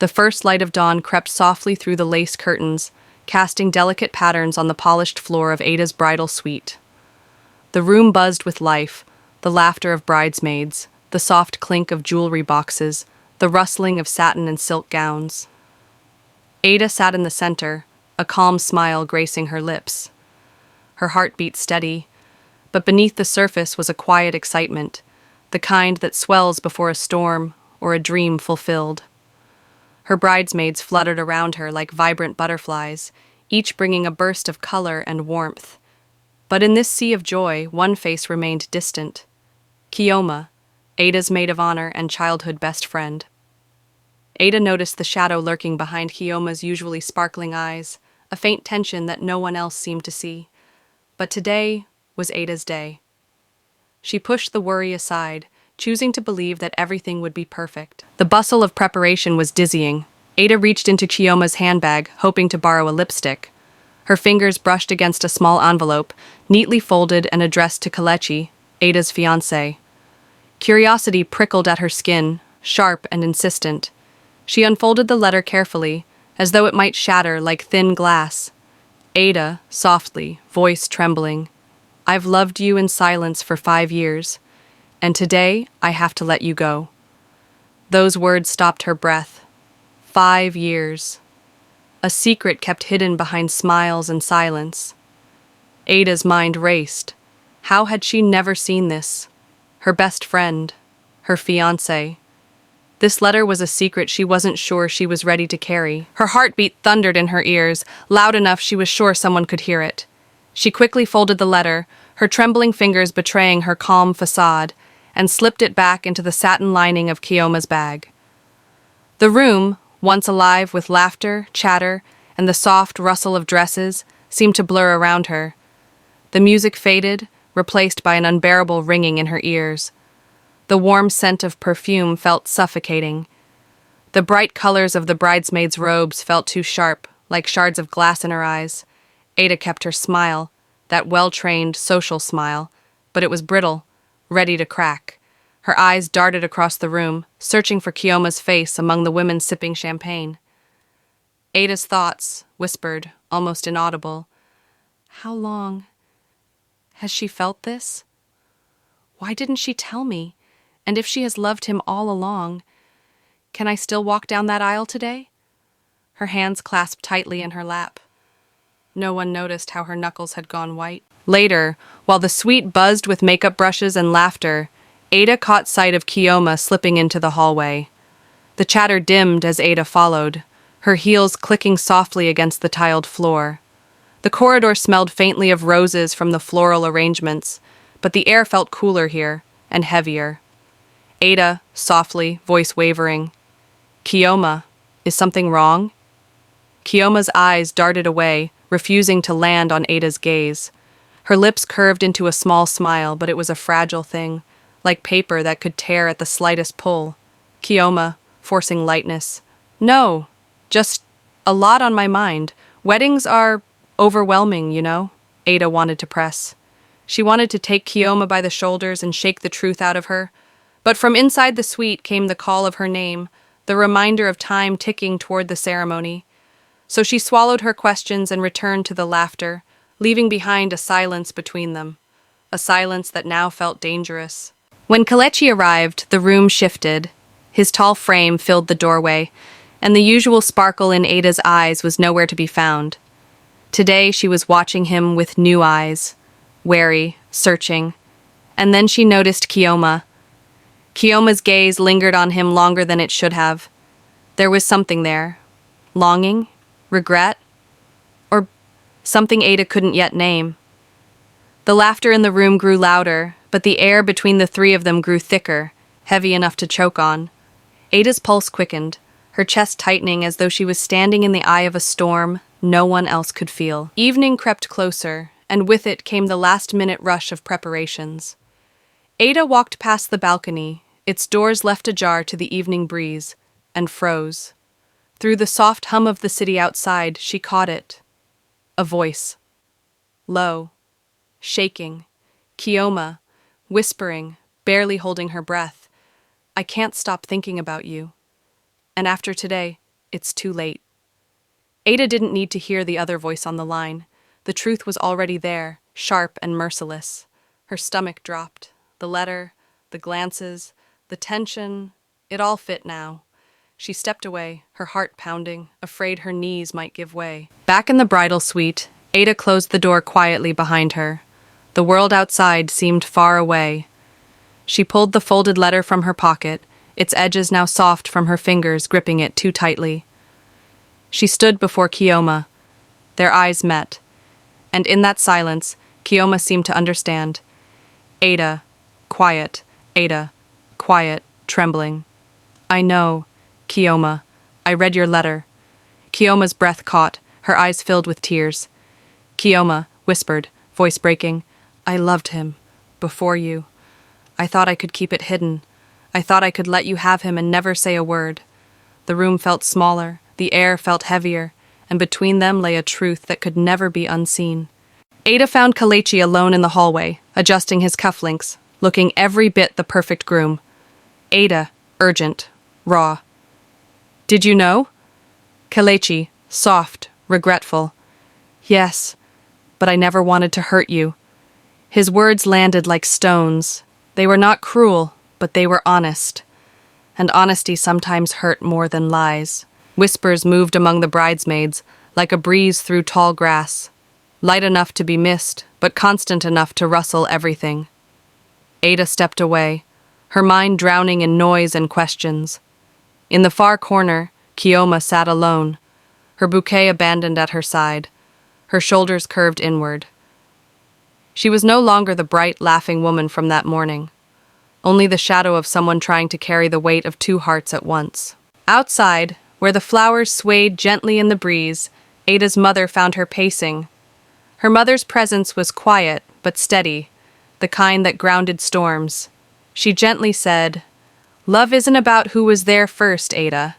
The first light of dawn crept softly through the lace curtains, casting delicate patterns on the polished floor of Ada's bridal suite. The room buzzed with life, the laughter of bridesmaids, the soft clink of jewelry boxes, the rustling of satin and silk gowns. Ada sat in the center, a calm smile gracing her lips. Her heart beat steady, but beneath the surface was a quiet excitement, the kind that swells before a storm or a dream fulfilled. Her bridesmaids fluttered around her like vibrant butterflies, each bringing a burst of color and warmth. But in this sea of joy, one face remained distant. Kioma, Ada's maid of honor and childhood best friend. Ada noticed the shadow lurking behind Kioma's usually sparkling eyes, a faint tension that no one else seemed to see. But today was Ada's day. She pushed the worry aside, choosing to believe that everything would be perfect. The bustle of preparation was dizzying. Ada reached into Kioma's handbag, hoping to borrow a lipstick. Her fingers brushed against a small envelope, neatly folded and addressed to Kelechi, Ada's fiance. Curiosity prickled at her skin, sharp and insistent. She unfolded the letter carefully, as though it might shatter like thin glass. Ada, softly, voice trembling. I've loved you in silence for 5 years, and today I have to let you go. Those words stopped her breath. 5 years. A secret kept hidden behind smiles and silence. Ada's mind raced. How had she never seen this? Her best friend, her fiancé. This letter was a secret she wasn't sure she was ready to carry. Her heartbeat thundered in her ears, loud enough she was sure someone could hear it. She quickly folded the letter, her trembling fingers betraying her calm facade, and slipped it back into the satin lining of Kioma's bag. The room, once alive with laughter, chatter, and the soft rustle of dresses, seemed to blur around her. The music faded, replaced by an unbearable ringing in her ears. The warm scent of perfume felt suffocating. The bright colors of the bridesmaids' robes felt too sharp, like shards of glass in her eyes. Ada kept her smile, that well-trained, social smile, but it was brittle, ready to crack. Her eyes darted across the room, searching for Kioma's face among the women sipping champagne. Ada's thoughts whispered, almost inaudible. How long has she felt this? Why didn't she tell me? And if she has loved him all along, can I still walk down that aisle today? Her hands clasped tightly in her lap. No one noticed how her knuckles had gone white. Later, while the suite buzzed with makeup brushes and laughter, Ada caught sight of Kioma slipping into the hallway. The chatter dimmed as Ada followed, her heels clicking softly against the tiled floor. The corridor smelled faintly of roses from the floral arrangements, but the air felt cooler here, and heavier. Ada, softly, voice wavering. Kioma, is something wrong? Kioma's eyes darted away, refusing to land on Ada's gaze. Her lips curved into a small smile, but it was a fragile thing, like paper that could tear at the slightest pull. Kioma, forcing lightness. No, just a lot on my mind. Weddings are overwhelming, you know? Ada wanted to press. She wanted to take Kioma by the shoulders and shake the truth out of her. But from inside the suite came the call of her name, the reminder of time ticking toward the ceremony. So she swallowed her questions and returned to the laughter, leaving behind a silence between them, a silence that now felt dangerous. When Kelechi arrived, the room shifted. His tall frame filled the doorway, and the usual sparkle in Ada's eyes was nowhere to be found. Today she was watching him with new eyes, wary, searching, and then she noticed Kioma. Kioma's gaze lingered on him longer than it should have. There was something there. Longing? Regret? Or something Ada couldn't yet name. The laughter in the room grew louder, but the air between the three of them grew thicker, heavy enough to choke on. Ada's pulse quickened, her chest tightening as though she was standing in the eye of a storm no one else could feel. Evening crept closer, and with it came the last-minute rush of preparations. Ada walked past the balcony, its doors left ajar to the evening breeze, and froze. Through the soft hum of the city outside, she caught it. A voice. Low. Shaking. Kioma. Whispering, barely holding her breath. I can't stop thinking about you. And after today, It's too late. Ada didn't need to hear the other voice on the line. The truth was already there, sharp and merciless. Her stomach dropped. The letter, the glances, the tension, it all fit now. She stepped away, her heart pounding, afraid her knees might give way. Back in the bridal suite, Ada closed the door quietly behind her. The world outside seemed far away. She pulled the folded letter from her pocket, its edges now soft from her fingers gripping it too tightly. She stood before Kioma. Their eyes met. And in that silence, Kioma seemed to understand. Ada, quiet, Ada, quiet, trembling. I know, Kioma. I read your letter. Kioma's breath caught, her eyes filled with tears. Kioma whispered, voice breaking, I loved him. Before you. I thought I could keep it hidden. I thought I could let you have him and never say a word. The room felt smaller, the air felt heavier, and between them lay a truth that could never be unseen. Ada found Kelechi alone in the hallway, adjusting his cufflinks, looking every bit the perfect groom. Ada, urgent, raw. Did you know? Kelechi, soft, regretful. Yes, but I never wanted to hurt you. His words landed like stones. They were not cruel, but they were honest. And honesty sometimes hurt more than lies. Whispers moved among the bridesmaids, like a breeze through tall grass. Light enough to be missed, but constant enough to rustle everything. Ada stepped away, her mind drowning in noise and questions. In the far corner, Kioma sat alone, her bouquet abandoned at her side, her shoulders curved inward. She was no longer the bright, laughing woman from that morning, only the shadow of someone trying to carry the weight of two hearts at once. Outside, where the flowers swayed gently in the breeze, Ada's mother found her pacing. Her mother's presence was quiet but steady, the kind that grounded storms. She gently said, Love isn't about who was there first, Ada.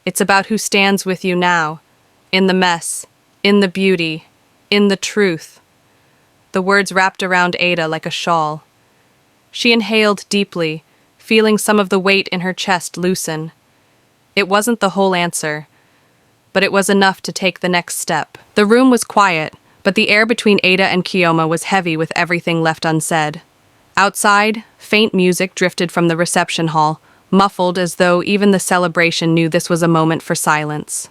It's about who stands with you now, in the mess, in the beauty, in the truth. The words wrapped around Ada like a shawl. She inhaled deeply, feeling some of the weight in her chest loosen. It wasn't the whole answer, but it was enough to take the next step. The room was quiet, but the air between Ada and Kioma was heavy with everything left unsaid. Outside, faint music drifted from the reception hall, muffled as though even the celebration knew this was a moment for silence.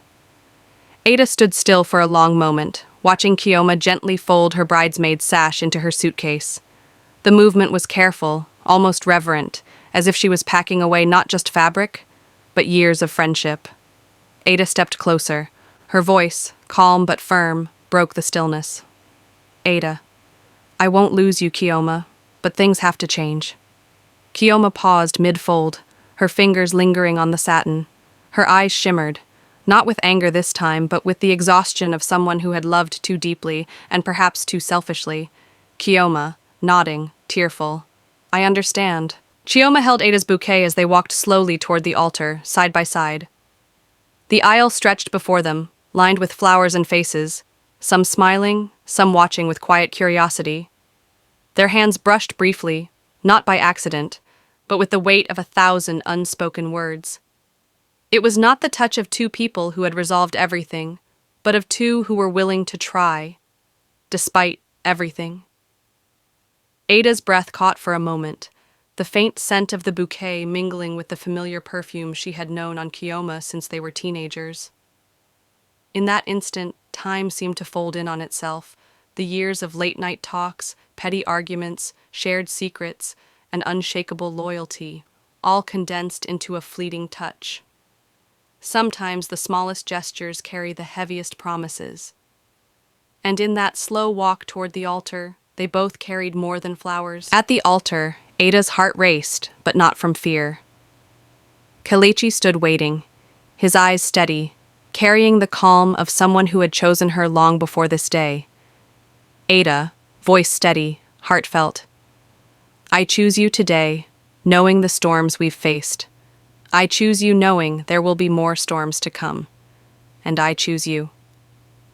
Ada stood still for a long moment, watching Kioma gently fold her bridesmaid's sash into her suitcase. The movement was careful, almost reverent, as if she was packing away not just fabric, but years of friendship. Ada stepped closer. Her voice, calm but firm, broke the stillness. Ada, I won't lose you, Kioma, but things have to change. Kioma paused mid-fold, her fingers lingering on the satin. Her eyes shimmered, not with anger this time, but with the exhaustion of someone who had loved too deeply and perhaps too selfishly. Kioma, nodding, tearful. I understand. Kioma held Ada's bouquet as they walked slowly toward the altar, side by side. The aisle stretched before them, lined with flowers and faces, some smiling, some watching with quiet curiosity. Their hands brushed briefly, not by accident, but with the weight of 1,000 unspoken words. It was not the touch of two people who had resolved everything, but of two who were willing to try, despite everything. Ada's breath caught for a moment, the faint scent of the bouquet mingling with the familiar perfume she had known on Kioma since they were teenagers. In that instant, time seemed to fold in on itself, the years of late-night talks, petty arguments, shared secrets, and unshakable loyalty, all condensed into a fleeting touch. Sometimes the smallest gestures carry the heaviest promises. And in that slow walk toward the altar, they both carried more than flowers. At the altar, Ada's heart raced, but not from fear. Kelechi stood waiting, his eyes steady, carrying the calm of someone who had chosen her long before this day. Ada, voice steady, heartfelt. I choose you today, knowing the storms we've faced. I choose you knowing there will be more storms to come. And I choose you.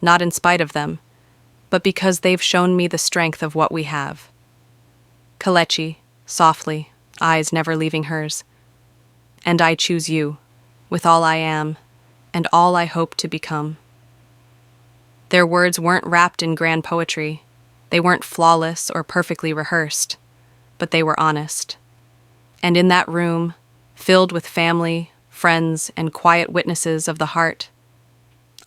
Not in spite of them, but because they've shown me the strength of what we have. Kelechi, softly, eyes never leaving hers. And I choose you, with all I am, and all I hope to become. Their words weren't wrapped in grand poetry. They weren't flawless or perfectly rehearsed, but they were honest. And in that room, filled with family, friends, and quiet witnesses of the heart,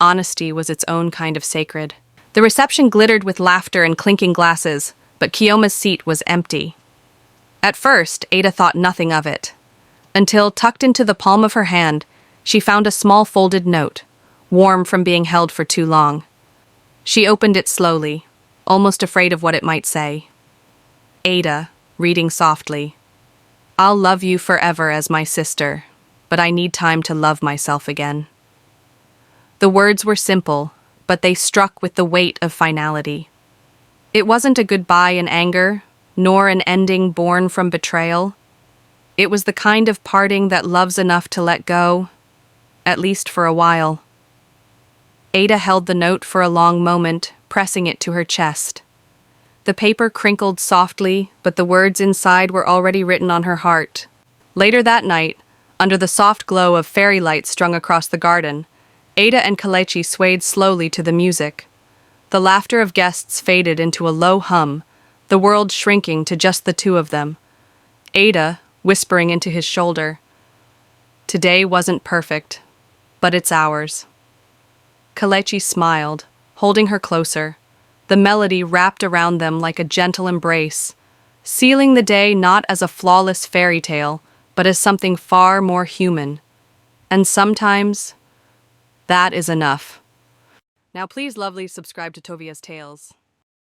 honesty was its own kind of sacred. The reception glittered with laughter and clinking glasses, but Kioma's seat was empty. At first, Ada thought nothing of it, until, tucked into the palm of her hand, she found a small folded note, warm from being held for too long. She opened it slowly, almost afraid of what it might say. Ada, reading softly, "I'll love you forever as my sister, but I need time to love myself again." The words were simple, but they struck with the weight of finality. It wasn't a goodbye in anger, nor an ending born from betrayal. It was the kind of parting that loves enough to let go, at least for a while. Ada held the note for a long moment, pressing it to her chest. The paper crinkled softly, but the words inside were already written on her heart. Later that night, under the soft glow of fairy lights strung across the garden, Ada and Kelechi swayed slowly to the music. The laughter of guests faded into a low hum, the world shrinking to just the two of them. Ada, whispering into his shoulder, "Today wasn't perfect, but it's ours." Kelechi smiled, holding her closer, the melody wrapped around them like a gentle embrace, sealing the day not as a flawless fairy tale, but as something far more human. And sometimes, that is enough. Now please, lovely, subscribe to Tovia's Tales.